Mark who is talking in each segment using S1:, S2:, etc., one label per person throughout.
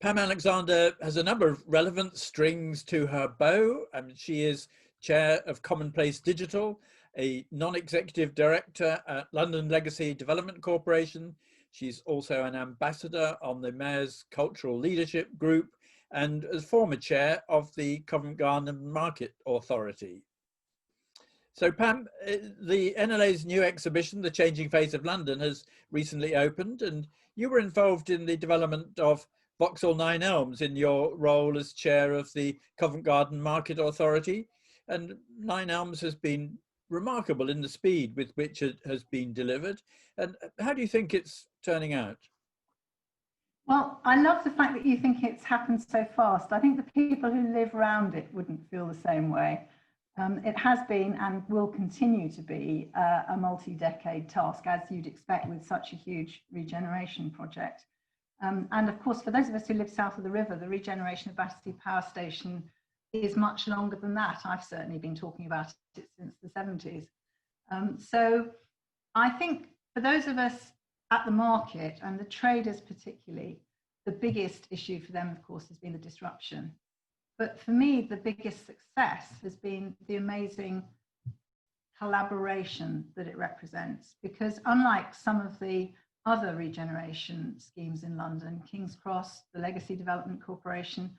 S1: Pam Alexander has a number of relevant strings to her bow. She is Chair of Commonplace Digital, a non-executive director at London Legacy Development Corporation. She's also an ambassador on the Mayor's Cultural Leadership Group and as former chair of the Covent Garden Market Authority. So Pam, the NLA's new exhibition, The Changing Face of London, has recently opened, and you were involved in the development of Vauxhall Nine Elms in your role as chair of the Covent Garden Market Authority. And Nine Elms has been remarkable in the speed with which it has been delivered. And how do you think it's turning out?
S2: Well, I love the fact that you think it's happened so fast. I think the people who live around it wouldn't feel the same way. It has been and will continue to be a multi-decade task, as you'd expect with such a huge regeneration project. And of course, for those of us who live south of the river, the regeneration of Battersea Power Station is much longer than that. I've certainly been talking about it since the 70s. So I think for those of us at the market and the traders particularly, the biggest issue for them, of course, has been the disruption. But for me, the biggest success has been the amazing collaboration that it represents, because unlike some of the other regeneration schemes in London, King's Cross, the Legacy Development Corporation,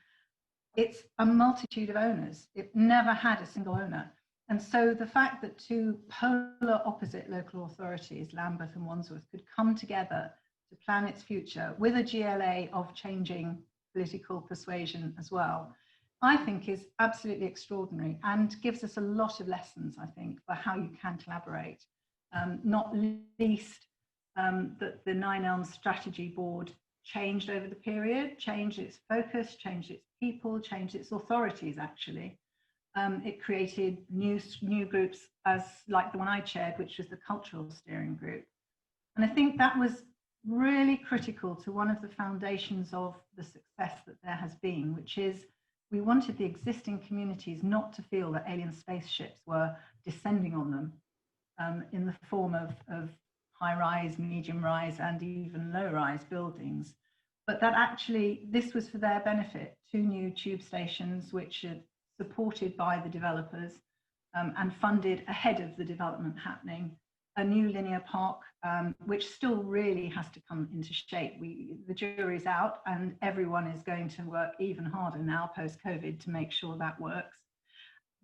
S2: it's a multitude of owners. It never had a single owner. And so the fact that two polar opposite local authorities, Lambeth and Wandsworth, could come together to plan its future with a GLA of changing political persuasion as well, I think is absolutely extraordinary and gives us a lot of lessons, I think, for how you can collaborate. Not least that the Nine Elms Strategy Board changed over the period, changed its focus, changed its people, changed its authorities, actually. It created new groups as like the one I chaired, which was the Cultural Steering Group. And I think that was really critical to one of the foundations of the success that there has been, which is we wanted the existing communities not to feel that alien spaceships were descending on them in the form of high-rise, medium-rise, and even low-rise buildings, but that actually this was for their benefit. 2 new tube stations, which are supported by the developers and funded ahead of the development happening. A new linear park, which still really has to come into shape. The jury's out and everyone is going to work even harder now post-COVID to make sure that works.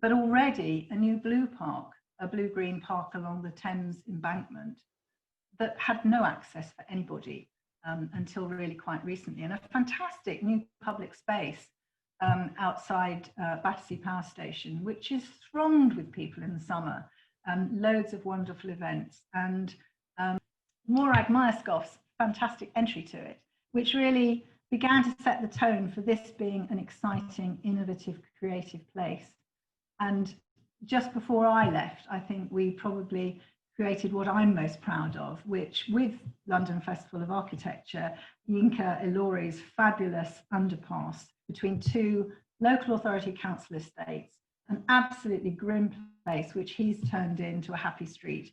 S2: But already a new blue park, a blue-green park along the Thames embankment that had no access for anybody until really quite recently. And a fantastic new public space outside Battersea Power Station, which is thronged with people in the summer. Loads of wonderful events, and Morag Myerscough's fantastic entry to it, which really began to set the tone for this being an exciting, innovative, creative place. And just before I left, I think we probably created what I'm most proud of, which with London Festival of Architecture, Yinka Ilori's fabulous underpass between 2 local authority council estates, an absolutely grim place which he's turned into a happy street,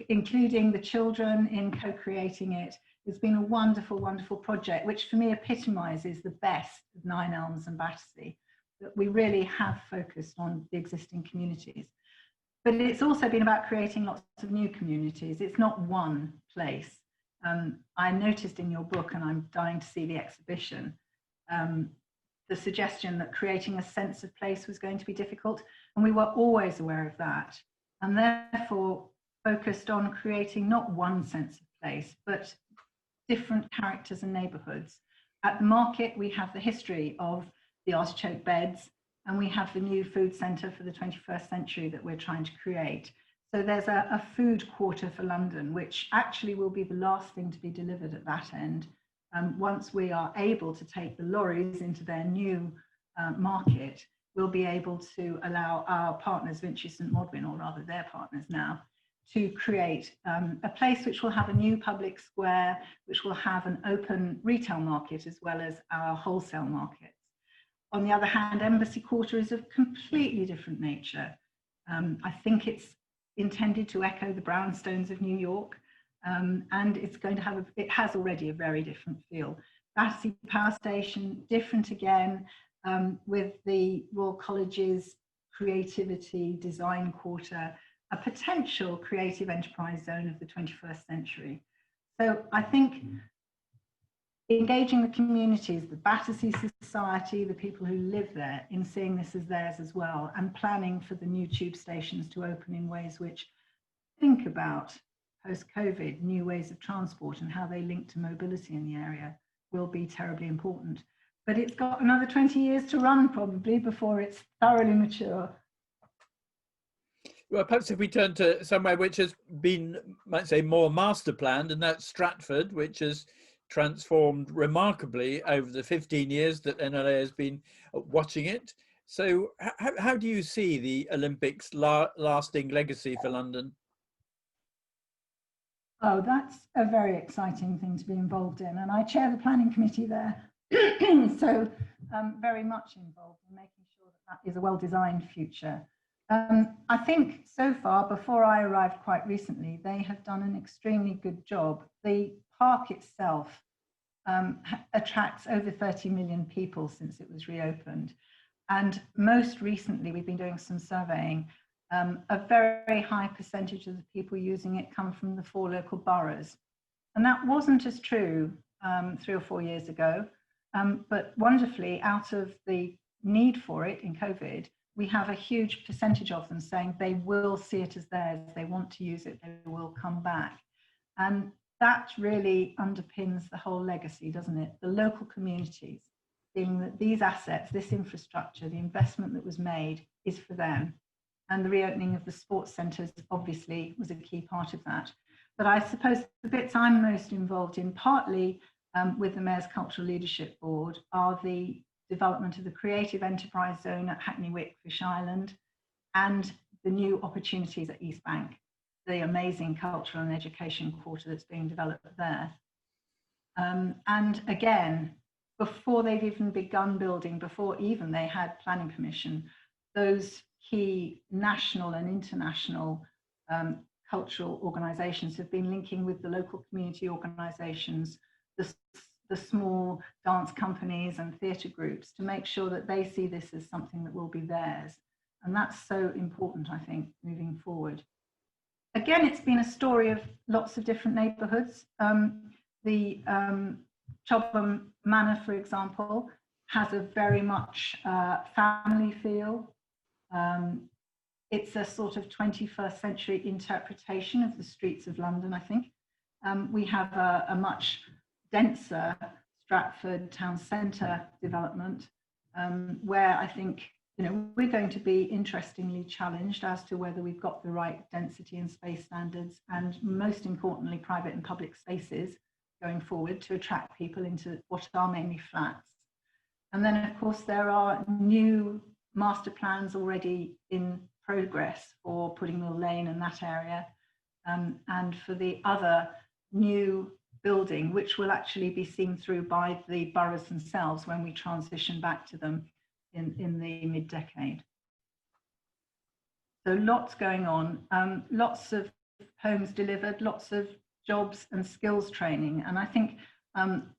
S2: including the children in co-creating it. It's been a wonderful, wonderful project, which for me epitomises the best of Nine Elms and Battersea, that we really have focused on the existing communities. But it's also been about creating lots of new communities. It's not one place. I noticed in your book, and I'm dying to see the exhibition, the suggestion that creating a sense of place was going to be difficult. And we were always aware of that. And therefore focused on creating not one sense of place, but different characters and neighbourhoods. At the market, we have the history of the artichoke beds, and we have the new food centre for the 21st century that we're trying to create. So there's a food quarter for London, which actually will be the last thing to be delivered at that end. Once we are able to take the lorries into their new market, we'll be able to allow our partners, Vinci St Modwin, or rather their partners now, to create a place which will have a new public square, which will have an open retail market as well as our wholesale markets. On the other hand, Embassy Quarter is of completely different nature. I think it's intended to echo the brownstones of New York, and it's going to have, it has already a very different feel. Battersea Power Station, different again, with the Royal College's creativity design quarter, a potential creative enterprise zone of the 21st century. So I think engaging the communities, the Battersea Society, the people who live there, in seeing this as theirs as well, and planning for the new tube stations to open in ways which think about post-COVID, new ways of transport and how they link to mobility in the area will be terribly important. But it's got another 20 years to run probably before it's thoroughly mature.
S1: Well, perhaps if we turn to somewhere which has been, might say, more master planned, and that's Stratford, which has transformed remarkably over the 15 years that NLA has been watching it. So how do you see the Olympics' lasting legacy for London?
S2: Oh, that's a very exciting thing to be involved in. And I chair the planning committee there. So very much involved in making sure that that is a well-designed future. I think so far, before I arrived quite recently, they have done an extremely good job. The park itself attracts over 30 million people since it was reopened. And most recently, we've been doing some surveying. A very high percentage of the people using it come from the 4 local boroughs. And that wasn't as true 3 or 4 years ago. But wonderfully, out of the need for it in COVID, we have a huge percentage of them saying they will see it as theirs, they want to use it, they will come back. And that really underpins the whole legacy, doesn't it? The local communities, feeling that these assets, this infrastructure, the investment that was made is for them. And the reopening of the sports centres obviously was a key part of that. But I suppose the bits I'm most involved in, partly with the Mayor's Cultural Leadership Board, are the development of the creative enterprise zone at Hackney Wick, Fish Island, and the new opportunities at East Bank, the amazing cultural and education quarter that's being developed there. And again, before they've even begun building, before even they had planning permission, those key national and international cultural organisations have been linking with the local community organisations, the small dance companies and theatre groups, to make sure that they see this as something that will be theirs. And that's so important, I think, moving forward. Again, it's been a story of lots of different neighbourhoods. The Chobham Manor, for example, has a very much family feel. It's a sort of 21st century interpretation of the streets of London, I think. We have a much denser Stratford town centre development, where I think, you know, we're going to be interestingly challenged as to whether we've got the right density and space standards, and most importantly, private and public spaces going forward to attract people into what are mainly flats. And then, of course, there are new master plans already in progress for Pudding Mill Lane and that area, and for the other new building, which will actually be seen through by the boroughs themselves when we transition back to them in the mid-decade. So lots going on, lots of homes delivered, lots of jobs and skills training. And I think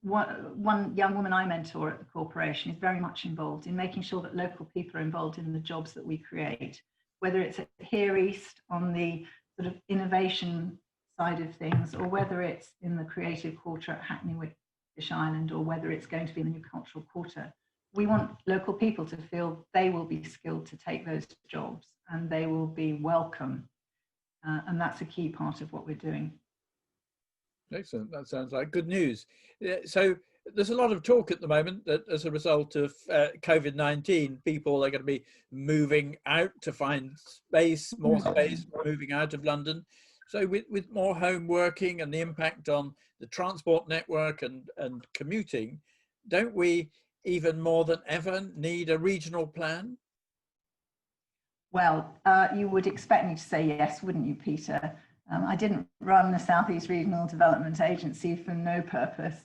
S2: one young woman I mentor at the corporation is very much involved in making sure that local people are involved in the jobs that we create, whether it's at Here East on the sort of innovation side of things, or whether it's in the creative quarter at Hackney Wick, Fish Island, or whether it's going to be in the new cultural quarter. We want local people to feel they will be skilled to take those jobs and they will be welcome. And that's a key part of what we're doing.
S1: Excellent. That sounds like good news. So there's a lot of talk at the moment that as a result of COVID-19, people are going to be moving out to find space, more space, moving out of London. So with more home working and the impact on the transport network and commuting, don't we even more than ever need a regional plan?
S2: Well, you would expect me to say yes, wouldn't you, Peter? I didn't run the South East Regional Development Agency for no purpose.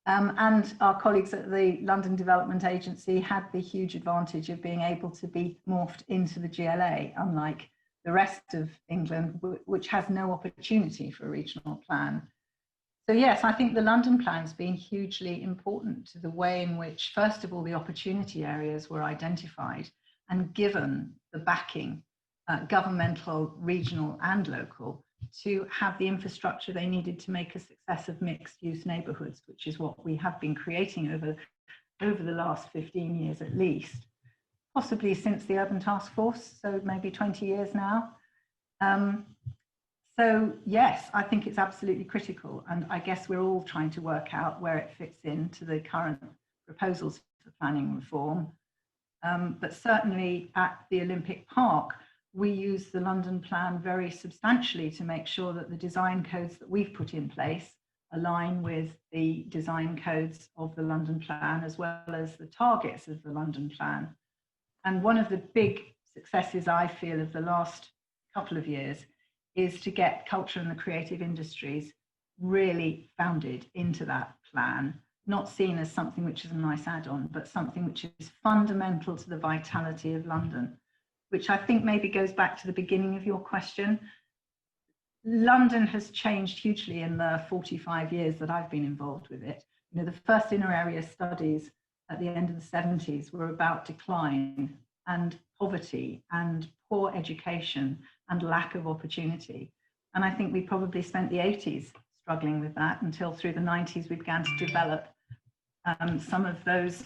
S2: And our colleagues at the London Development Agency had the huge advantage of being able to be morphed into the GLA, unlike the rest of England, which has no opportunity for a regional plan. So yes, I think the London plan's been hugely important to the way in which, first of all, the opportunity areas were identified and given the backing, governmental, regional and local, to have the infrastructure they needed to make a success of mixed use neighbourhoods, which is what we have been creating over the last 15 years at least, possibly since the Urban Task Force, so maybe 20 years now. So yes, I think it's absolutely critical, and I guess we're all trying to work out where it fits into the current proposals for planning reform. But certainly at the Olympic Park, we use the London plan very substantially to make sure that the design codes that we've put in place align with the design codes of the London plan, as well as the targets of the London plan. And one of the big successes I feel of the last couple of years is to get culture and the creative industries really founded into that plan, not seen as something which is a nice add-on, but something which is fundamental to the vitality of London, which I think maybe goes back to the beginning of your question. London has changed hugely in the 45 years that I've been involved with it. You know, the first inner area studies at the end of the 70s were about decline and poverty and poor education and lack of opportunity. And I think we probably spent the 80s struggling with that until through the 90s we began to develop some of those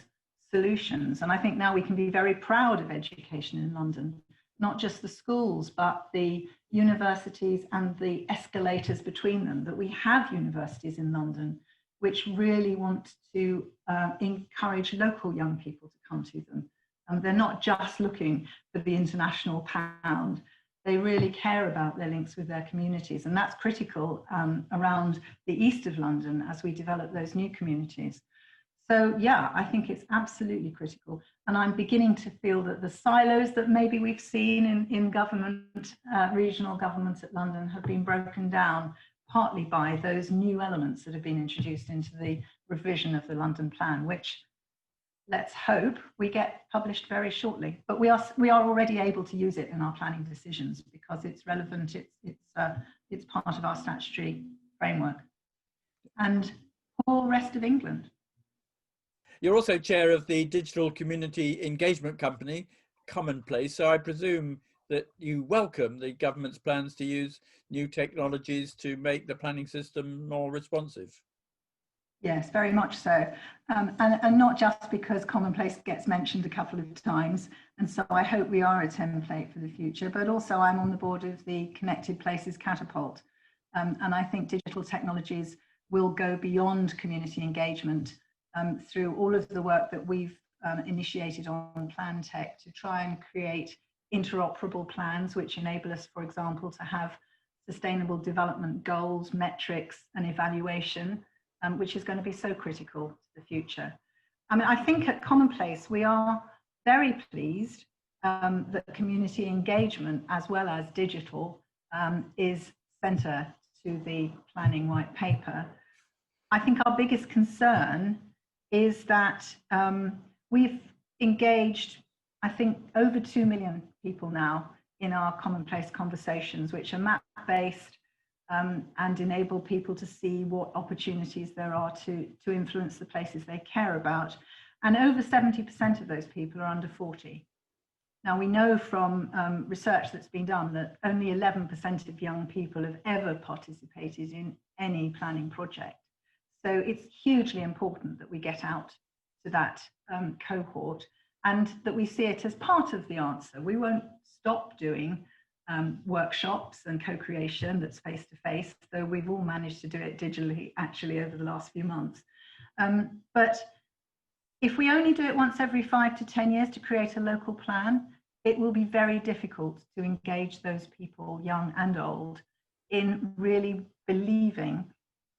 S2: solutions. And I think now we can be very proud of education in London, not just the schools, but the universities and the escalators between them, that we have universities in London which really want to encourage local young people to come to them. They're not just looking for the international pound. They really care about their links with their communities. And that's critical around the east of London as we develop those new communities. So yeah, I think it's absolutely critical. And I'm beginning to feel that the silos that maybe we've seen in government, regional governments at London have been broken down partly by those new elements that have been introduced into the revision of the London plan, which let's hope we get published very shortly. But we are already able to use it in our planning decisions because it's relevant, it's part of our statutory framework. And all rest of England.
S1: You're also chair of the digital community engagement company, Commonplace, so I presume that you welcome the government's plans to use new technologies to make the planning system more responsive.
S2: Yes, very much so. And not just because Commonplace gets mentioned a couple of times, and so I hope we are a template for the future, but also I'm on the board of the Connected Places Catapult. And I think digital technologies will go beyond community engagement through all of the work that we've initiated on Plan Tech to try and create interoperable plans which enable us, for example, to have sustainable development goals, metrics and evaluation, which is going to be so critical to the future. I mean, I think at Commonplace we are very pleased that community engagement as well as digital is centre to the planning white paper. I think our biggest concern is that we've engaged, I think, over 2 million people now in our Commonplace conversations, which are map-based and enable people to see what opportunities there are to influence the places they care about. And over 70% of those people are under 40. Now, we know from research that's been done that only 11% of young people have ever participated in any planning project. So it's hugely important that we get out to that cohort and that we see it as part of the answer. We won't stop doing workshops and co-creation that's face-to-face, though we've all managed to do it digitally actually over the last few months. But if we only do it once every 5 to 10 years to create a local plan, it will be very difficult to engage those people, young and old, in really believing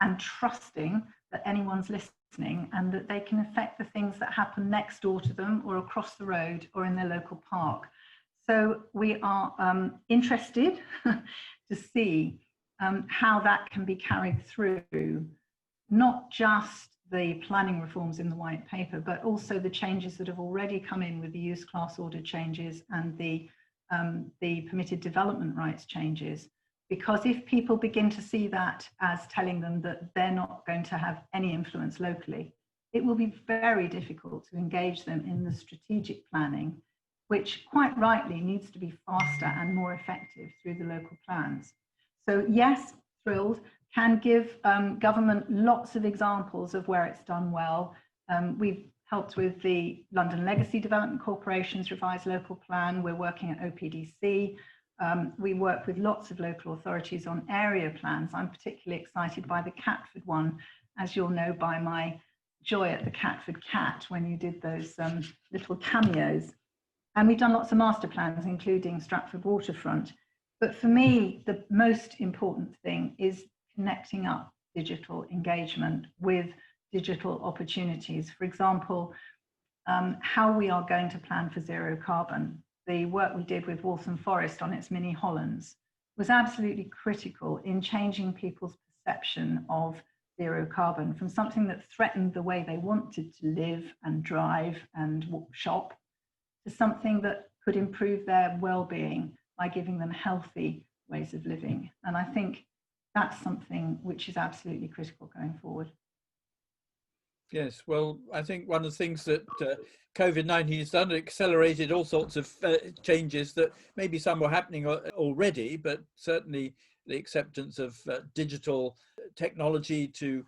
S2: and trusting that anyone's listening and that they can affect the things that happen next door to them or across the road or in their local park. So we are interested to see how that can be carried through, not just the planning reforms in the white paper, but also the changes that have already come in with the use class order changes and the permitted development rights changes, Because if people begin to see that as telling them that they're not going to have any influence locally, it will be very difficult to engage them in the strategic planning, which quite rightly needs to be faster and more effective through the local plans. So yes, thrilled, can give government lots of examples of where it's done well. We've helped with the London Legacy Development Corporation's revised local plan. We're working at OPDC. We work with lots of local authorities on area plans. I'm particularly excited by the Catford one, as you'll know by my joy at the Catford Cat when you did those little cameos. And we've done lots of master plans, including Stratford Waterfront. But for me, the most important thing is connecting up digital engagement with digital opportunities. For example, how we are going to plan for zero carbon. The work we did with Waltham Forest on its mini Hollands was absolutely critical in changing people's perception of zero carbon from something that threatened the way they wanted to live and drive and shop to something that could improve their well-being by giving them healthy ways of living. And I think that's something which is absolutely critical going forward.
S1: Yes, well, I think one of the things that COVID-19 has done, accelerated all sorts of changes that maybe some were happening already, but certainly the acceptance of digital technology to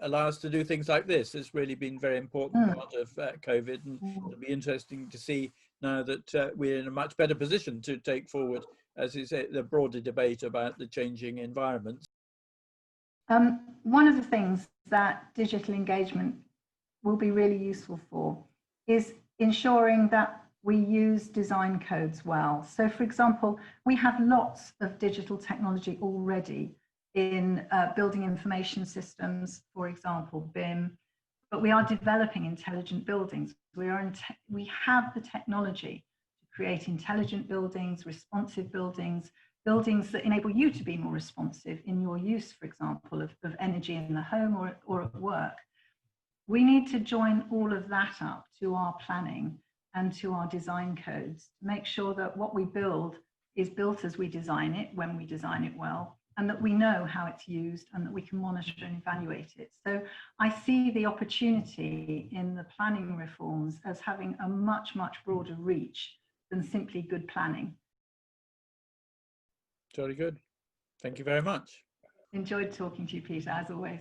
S1: allow us to do things like this has really been very important part of COVID, and it'll be interesting to see now that we're in a much better position to take forward, as you say, the broader debate about the changing environment.
S2: One of the things that digital engagement will be really useful for is ensuring that we use design codes well. So for example, we have lots of digital technology already in building information systems, for example, BIM, but we are developing intelligent buildings. We have the technology to create intelligent buildings, responsive buildings, buildings that enable you to be more responsive in your use, for example, of energy in the home or at work. We need to join all of that up to our planning and to our design codes to make sure that what we build is built as we design it, when we design it well, and that we know how it's used and that we can monitor and evaluate it. So I see the opportunity in the planning reforms as having a much, much broader reach than simply good planning.
S1: Very good. Thank you very much.
S2: Enjoyed talking to you, Peter, as always.